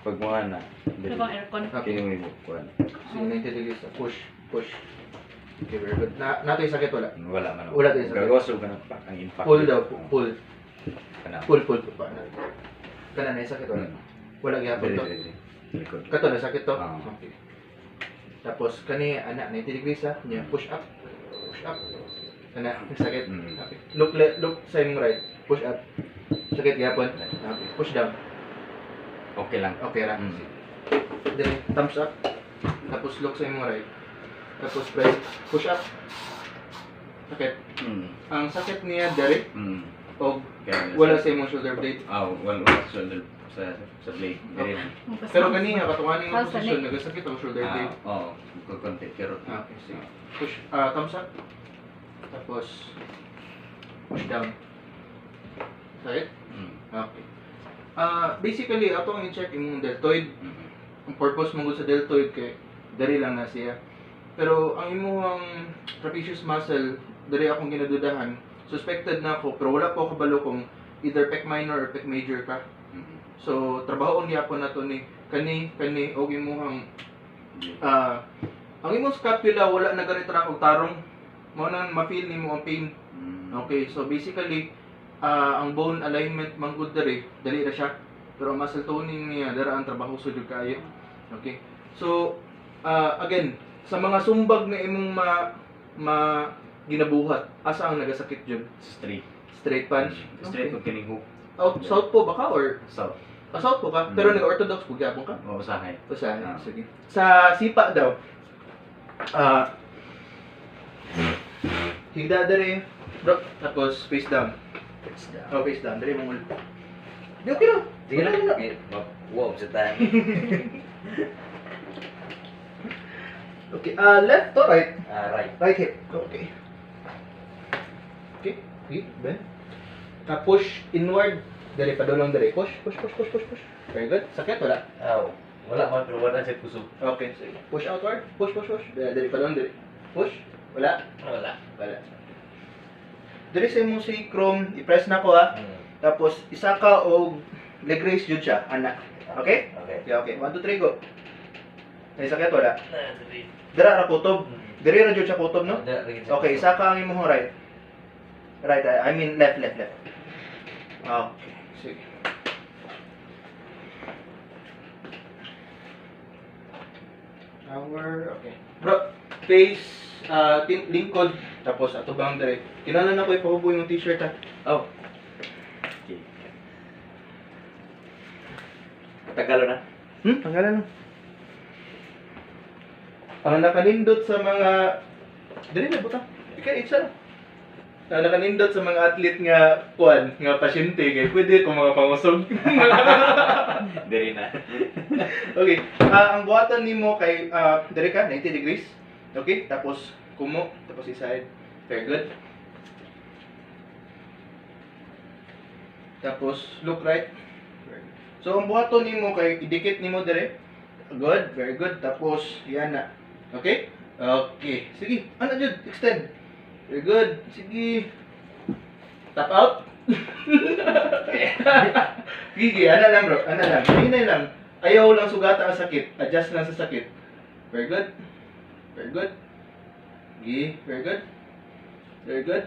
Pag mga na, Ito bang aircon? kinuwi mo, kuhan. Sige, 90 degrees. Push. Okay, very good. Nato yung sakit, wala. Wala man. Wala tayo sa- Gagawin ka na pa, ang impact. Pull daw, pull. Kana. Pull pa na. Kana na yung sakit, wala. Wala gyapon to. Likod. Kato na sakit to. Ah. Okay. Tapos kani ana 90 degrees ha. Nya push up. Push up. Kana sakit. Mm. Okay. Look sa imong right. Push up. Sakit gyapon. Okay. Push down. Okay lang. Okay ra. Mm. Then thumbs up. Tapos look sa imong right. Tapos press push up. Sakit. Mm. Ang sakit niya dere Mm. og Kaya wala sa imong shoulder blade. wala shoulder sa blade. Dili lang. Pero kani katungan imong How's the posisyon neck? nagasakit ang shoulder blade. Oo, konti pero Okay, sige. Push, thumbs up. Tapos, push down. Right? Mm. Okay. Basically, ato ang i-check imong deltoid. Mm. Ang purpose mong sa deltoid kay dari lang na siya. Pero ang imong trapezius muscle, dari akong ginadudahan. Suspected na ako, pero wala po ako kabalo kung either pec minor or pec major ka. Mm. So, trabaho ang gyapon nato ni kani og imong ang imong scapula wala nagaretract og tarong. Mao nang ma-feel nimo ang pain. Mm. Okay, so basically ang bone alignment man gud dali ra siya. Pero ang muscle toning niya dara ang trabaho sud kayo. Okay. So again, sa mga sumbag na imong ma ginabuhat, asa ang nagasakit jud? Straight. Straight punch. Straight Okay. okay. Kining hook. South po ba ka or South. south po ka? Pero nag-orthodox po gyapon ka? O usahay. Usahay, Ah. sige. Sa sipa daw, higda dere, bro, tapos face down. Oh, face down. Dere mong ulit. Di okay lang. Sige lang. Wala. Wow, sa tayo. Okay, left to right? Right. Right hip. Okay. Okay, okay, bend. Push inward. Dere, padulong dere. Push. Very good. Sakit, wala? Aw. Wala man pero wala sa puso. Okay, sige. Push outward. Push. Dere, padulong dere. Push. Wala? Wala. Wala. Dere sa imong sacrum, i-press na ko ha. Tapos isa ka og leg raise jud siya, ana. Okay? Okay. Okay. 1 2 3 go. Ay sakit wala. Dira ra kutob. Diri ra jud siya kutob no? Okay, isa ka ang imong right. Right, I mean left. Okay. Sige. Okay. Bro, face lingkod tapos ato bang dire. Kinahanglan ako ipahubo yung t-shirt ha. Oh. Okay. Tagalo na. Tanggalan na. Ang nakanindot sa mga dili na buta. Ika isa. Ang nakanindot sa mga athlete nga kuan, nga pasyente kay pwede ko mga pangusog. Diri na. Okay. Ang buhatan nimo kay dire ka 90 degrees. Okay? Tapos kumo, tapos iside. Very good. Tapos look right. Very good. So ang buhaton nimo kay idikit nimo dire. Good, very good. Tapos yan na. Okay? Okay. Sige. Ano jud? Extend. Very good. Sige. Tap out. Gigi, ana lang bro. Ana lang. Hinay lang. Ayaw lang sugata ang sakit. Adjust lang sa sakit. Very good. Very good. Gigi, very good. Very good.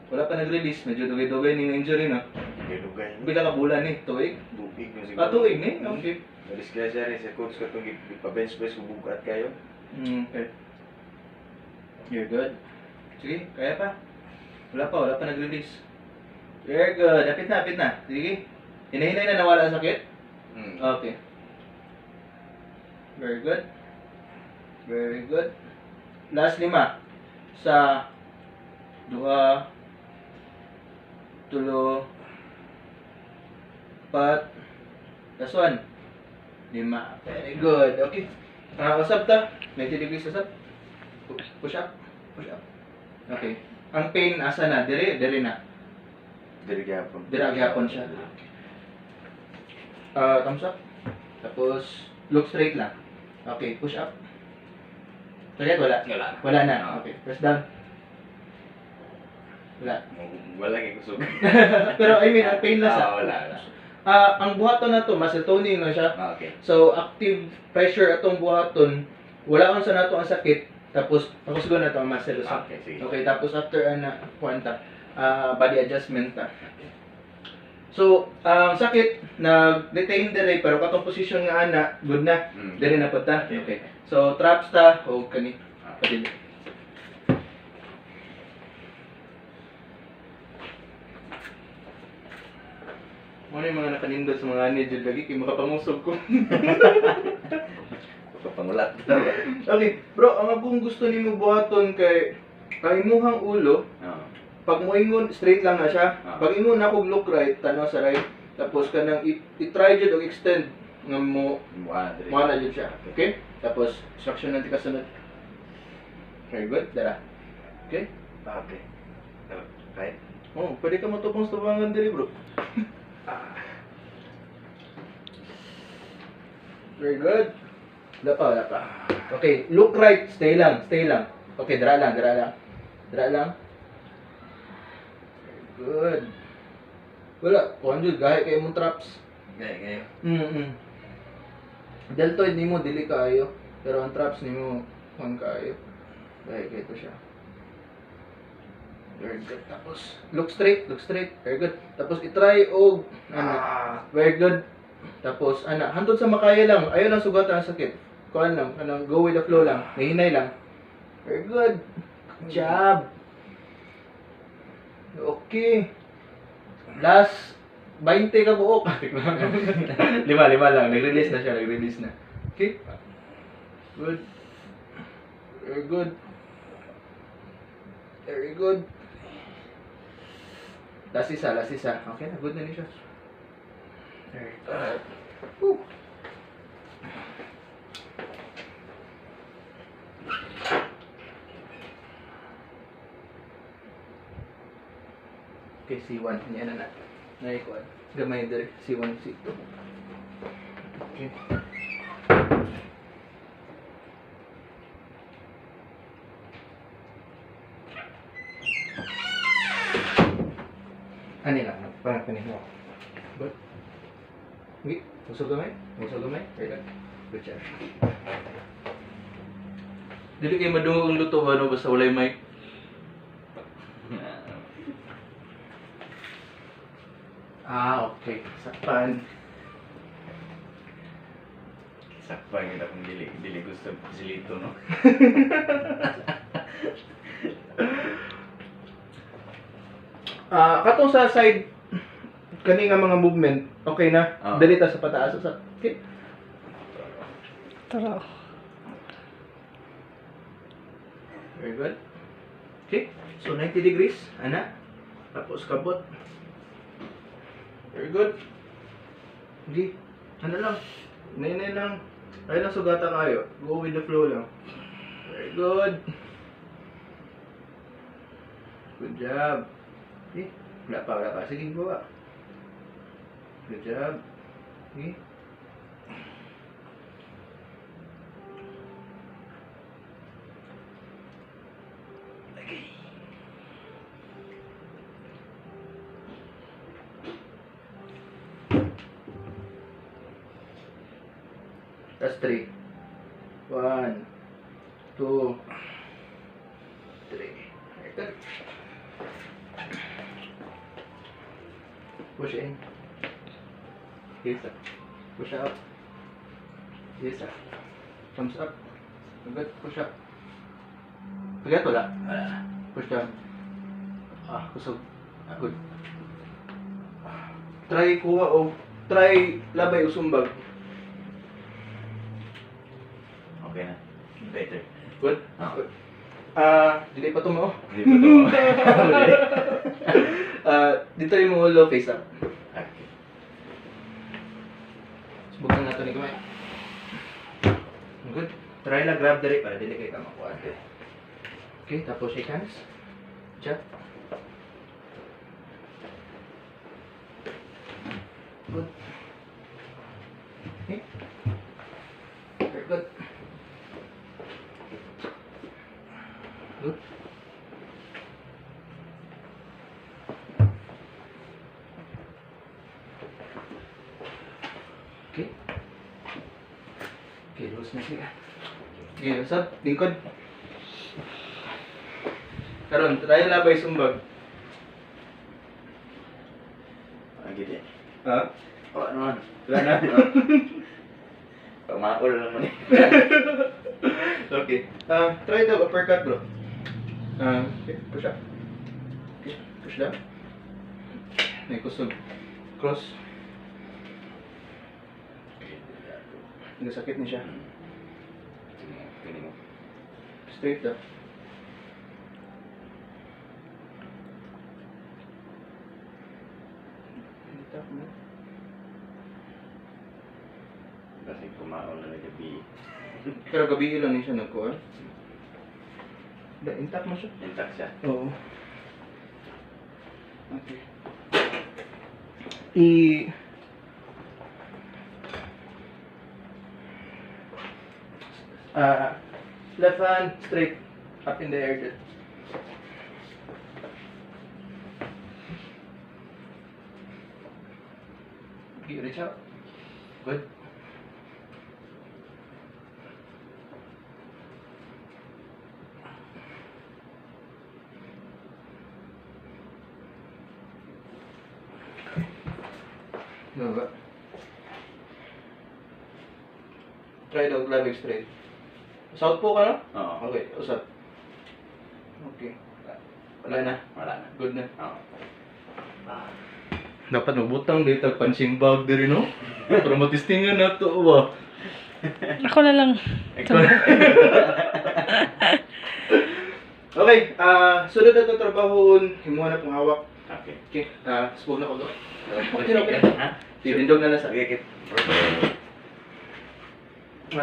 Wala pa nag-release. Medyo dugay-dugay ning injury na. Dugay. Bila ka bulan ni? Tuig? Tubig na siguro. Tuig ni? Okay. Disgrasya rin sa coach ko itong ipa-bench-press bubugat kayo. Okay. You're good. Sige, kaya pa. Wala pa nag-release. Very good. Apit na. Sige. Hinahinay na nawala ang sakit? Okay. Very good. Last 5. Sa 2, 3, 4, last 1. 5. Very good. Okay. Usap ta. 90 degrees usap. Push up. Okay. Ang pain asa na? Dire na. Diri gyapon. Dire gyapon siya. Thumbs up. Tapos look straight lang. Okay, push up. Sakit wala? Wala na. Okay, press down. Wala. Wala kay kusog. Pero I mean, ang pain na sa. Wala. Ang buhaton na to, muscle toning na siya. Okay. So, active pressure atong buhaton, wala on sa nato ang sakit, tapos pakusgon na to ang muscle usa. Okay, sige. Okay, tapos after kwanta, body adjustment ta. So, ang sakit nag-retain dire pero katong position nga ana, good na. Dire na pud ta. Okay. So, traps ta o kani padili. Ano yung mga nakanindot sa mga ani dyan lagi kay makapangusog ko. Papangulat. Okay, bro, ang akong gusto nimo buhaton kay imuhang ulo, Oo. pag moingon straight lang na siya. Ah. Pag ingon ako look right, tanaw sa right. Tapos kanang i-try jud og extend nga mo na jud siya. Okay? Tapos instruction natin kasunod. Very good, dara. Okay? Okay. Right. Oh, pwede ka matupang-tupangan diri, bro. Very good. Wala pa. Okay, look right, stay lang. Okay, dara lang. Dara lang. Very good. Wala, kuhan jud gahi kay imong traps. Okay. Deltoid nimo dili kaayo, pero ang traps nimo kuhan kaayo. Gahi kay to siya. Very good. Tapos look straight. Very good. Tapos i-try og very good. Tapos hantod sa makaya lang. Ayaw lang sugatan ang sakit. Kuan lang, go with the flow lang. Nahinay lang. Very good. Good job. Okay. Last 20 ka buok. lima lang. Nag-release na siya. Okay. Good. Very good. Last isa. Okay na, good na niya siya. Very good. Woo. Okay, C1. Yan na. Naikuan. Gamay dire. C1, C2. Okay. Ani lang. Parang kanina. Good. Wait. Usog gamay. Very good. Good job. Dili kayo madungog ang luto ba, no? Basta walay mic. Okay. Sakpan. Sakpan kita kung dili gusto silito, no? Katong sa side kani nga mga movement, okay na. Oo. Dali ta sa pataas sa. Okay. Tara. Very good. Okay. So 90 degrees, ana. Tapos kabot. Very good. Okay. Ano lang. Nainay lang. Ay lang sugata kayo. Go with the flow lang. Very good. Good job. Okay. Wala pa. Sige, bawa. Good job. Okay. That's 3. 1, 2, 3. Very good. Push in. Yes, sir. Push up. Yes, sir. Thumbs up. Good. Push up. Forget wala. Push down. Kusog. Good. Try kuha o try labay o sumbag. Okay na. Better. Good? Good. Dili pa tumo. Hindi pa to. Dito yung mga ulo face up. Okay. Subukan natin ni kamay. Good. Try lang grab dali para dili kay ka makuha. Okay, tapos shake hands. Jab. Good. Okay. Very good. Good. Okay, loose na siya. Okay, usap, lingkod. Karon, try labay sumbag. Ang gini. Ha? O, ano man. Wala na. Pamaol naman eh. Okay. Try the uppercut, bro. Okay, push up. Okay, push down. May kusog. Cross. Nagasakit niya siya. Kini mo. Straight daw. Tap mo. Kasi kumaon na gabi. Pero gabi lang niya siya nagkuhan. Intact mo siya. Intact siya. Oo. Okay. Left hand straight up in the air. Just. Okay, reach out. Good. Baba. Try dog leg straight. South po ka na? Oo. Okay, usap. Okay. Wala na. Wala na. Good na. Oo. Dapat magbutang dito punching bag diri no? Para matistingan na to ba? Ako na lang. Okay, sunod na itong trabahon, himuha na pong hawak. Okay. Okay, spoon na ko doon. Okay. Ha? Titindog na nasa. Sige, kit.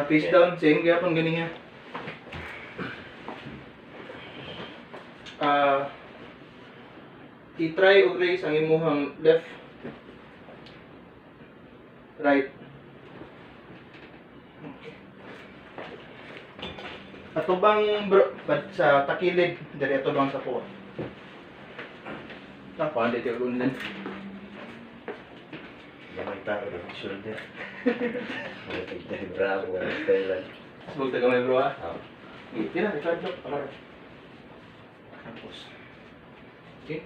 Face down, same kaya pang ganing nga. I-try o raise ang imuhang left, right. Okay. Ato bang sa takilid, direto bang sa kuha? Tapos, hindi tayo ulan. Gamay tao ng shoulder. Mga bravo. Style. Subog taga may bro ha? Oo. Tira, i-try block. Tapos. Okay.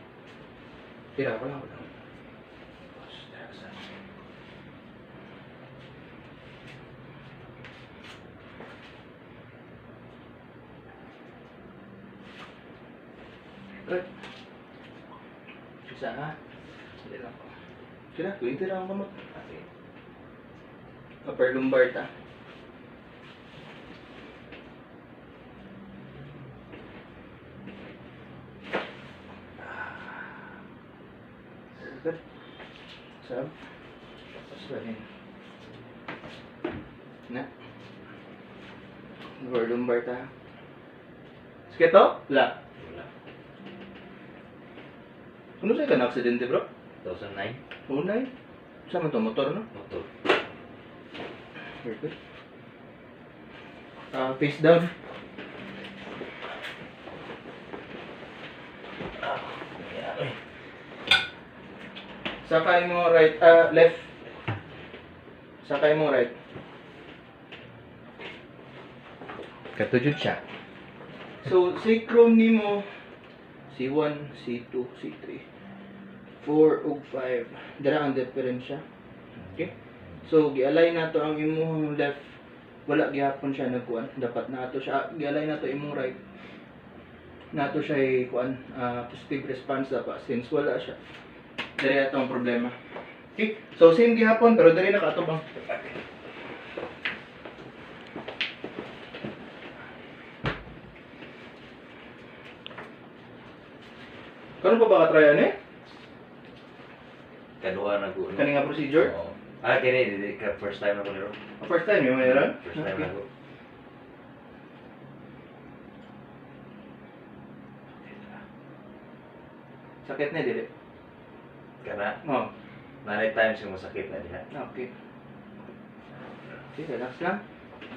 Tira, wala. Tapos, tira sa. Right. Isa ha? Hindi lang ko. Tira, 20 lang ang kamot. Okay. Upper lumbar ta. Good. Sab. Tapos galing. Na. Upper lumbar ta. Sige to? La. Wala. Ano sa'yo ka na-aksidente bro? 2009. Unay? Saan mo to? Motor no? Motor. Very good. Face down. Sakay mo right, left. Sakay mo right. Katujud siya. So, sacrum nimo C1, C2, C3, 4 ug 5. Dara ang diferensya. Okay? So, gi-align nato ang imong left. Wala gihapon siya nagkuan. Dapat nato siya gi-align nato imong right. Nato siya kuan positive response dapat since wala siya. Dali ato ang problema. Okay? So, same gihapon pero dali nakaatubang. Kano pa ba ka-tryan eh? Kaduha na ko. Kani nga procedure? Oo. Kini first time ako niro. First time yung mayroon? First time ako. Sakit na, dili? Kana Oo. nanay times yung masakit na diha. Okay. Okay, relax lang.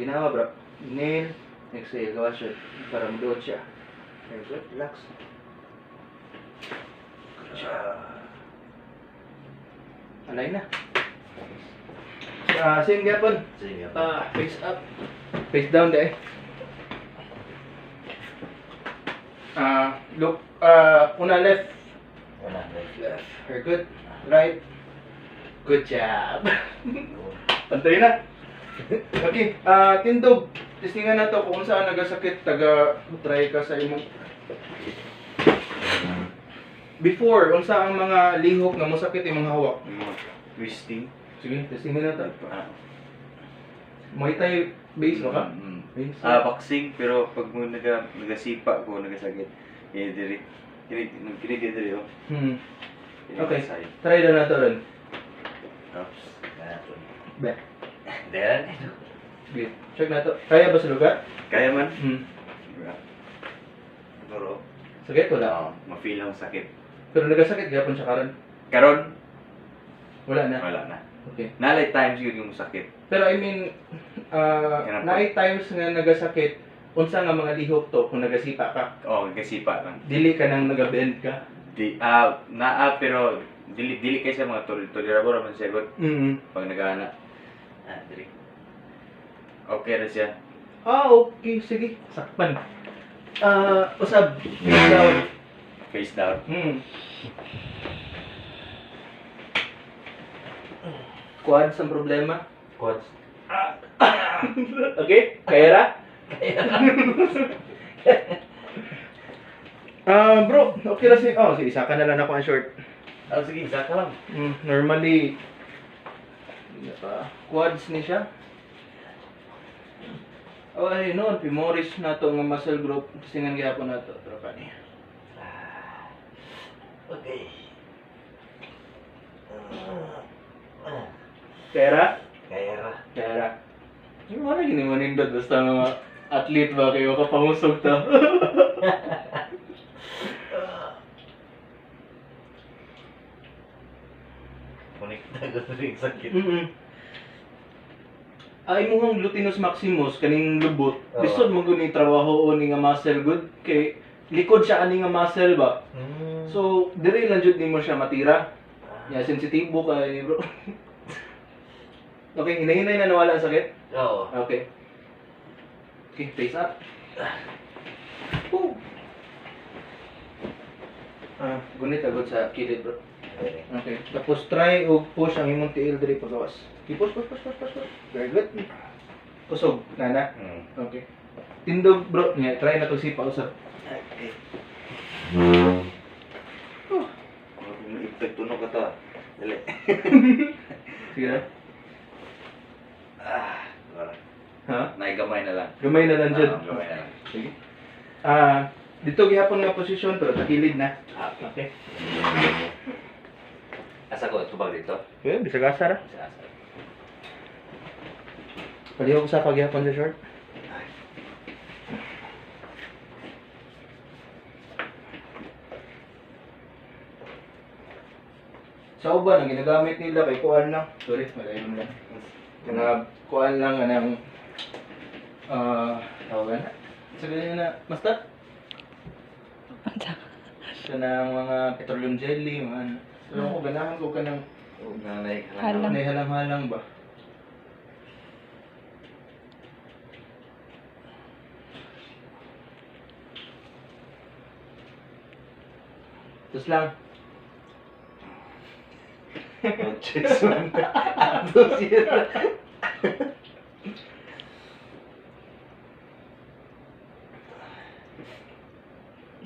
Ginawa bro. Inhale, exhale, gawa siya para maduot siya. Very good, relax. Good job. Alay na. Same gapon. Sige. Face up. Face down deh. Look, una left. Wala na. Left. Very good. Right. Good job. Pantay na. Okay, tindog. Testingan na to kung saan nagasakit. Try ka sa imong. Before, unsa ang mga lihok nga mosakit imong hawak? Twisting. Sige, testingan na to. Muay Thai base mo ka? Base. Boxing, pero pag mo nagasipa ko, nagasakit. Diri. Kini diri oh. Okay, try na nato ron. Oops. Nato. Be. Then, Good. Check na to. Kaya ba sa lugar? kaya man. Hmm. Pero, Sakit wala. ma-feel ang sakit. Pero nagasakit gyapon siya karon. Karon, Wala na. wala na. Okay. Nalay times yun yung sakit. Pero I mean, Ganun po. naay times nga nagasakit, unsa nga mga lihok to kung nagasipa ka? Nagasipa lang. Dili ka nang nagabend ka. Pero dili kay sa mga tolerable naman siya god pag nagana. Diri. Okay na siya. Okay, sige. Sakpan. Usab. Down. Face down. Quads ang problema. Quads. Okay? Kaya ra? Bro, okay na si... Oh, sige, isa ka na lang ako ang short. Sige, isa ka lang. Normally, quads ni siya. Oh, ay, noon, femoris na to nga muscle group. Singan gyapon na to, tropa niya. Okay. Kaya ra? Kaya ra. Kaya ra. Yung wala gini mo nindot, basta mga athlete ba kayo kapangusom to. Connecta ko rin sakit. Ay mo ang gluteus maximus kaning lubot. Oo. Lisod mo gud ni trabaho o ni nga muscle good kay likod siya ani nga muscle ba. So dire lang jud nimo siya matira. Ya sensitibo kay bro. Okay, hinahinay na nawala ang sakit. Oo. Okay. Okay, face up. Woo. Gunit agad sa kilid bro. Okay. Tapos try o push ang imong tiil diri pagawas. Okay, push. Very good. Kusog, nana. Okay. Tindog bro, nya try na to sipa usap. Okay. Kung ipag tunog ka to. Dali. Sige na. Wala. Ha? Naigamay na lang. Gamay na lang dyan. Gamay na lang. Sige. Dito gihapon nga posisyon pero takilid na. Okay. Asa ko, tubag dito? Okay, bisag asa ra. Asa. Palihog sa paghihapon sa short. Sa uban, ang ginagamit nila kay kuan lang. Sorry, malayon lang. Kuan lang anang tawagan. Sabihin na, mastat? Sa nang mga petroleum jelly, mga ano. Alam ko, ganahan ko ka ng Nanay ka Halang. halang-halang ba? Tapos lang. Checks man. Tapos yun.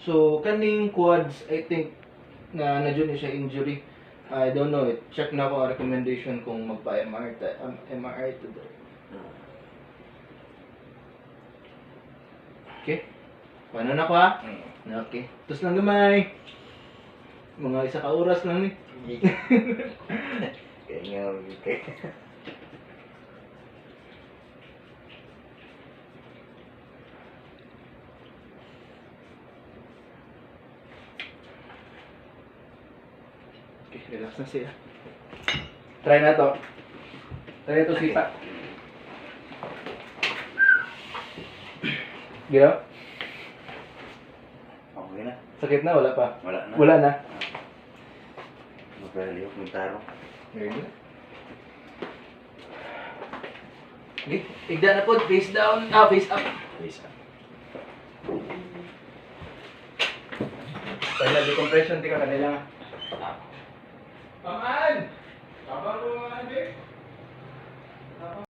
So, kaning quads, I think, na nadyo siya injury. I don't know it. Check na ko ang recommendation kung magpa-MR MRI to the... Okay? Paano na ko ha? Okay. Tapos lang gamay. Mga isa ka oras lang ni. Kaya nga, okay. Okay, relax na siya. Try na to. Try na to sipa. Gila? Okay na. Sakit na? Wala pa? Wala na. Wala na. Magkaliyok ng taro. Very good. Okay, igda na po, face down, face up. Face up. Final decompression, di ka kanila. Ah. Ma'am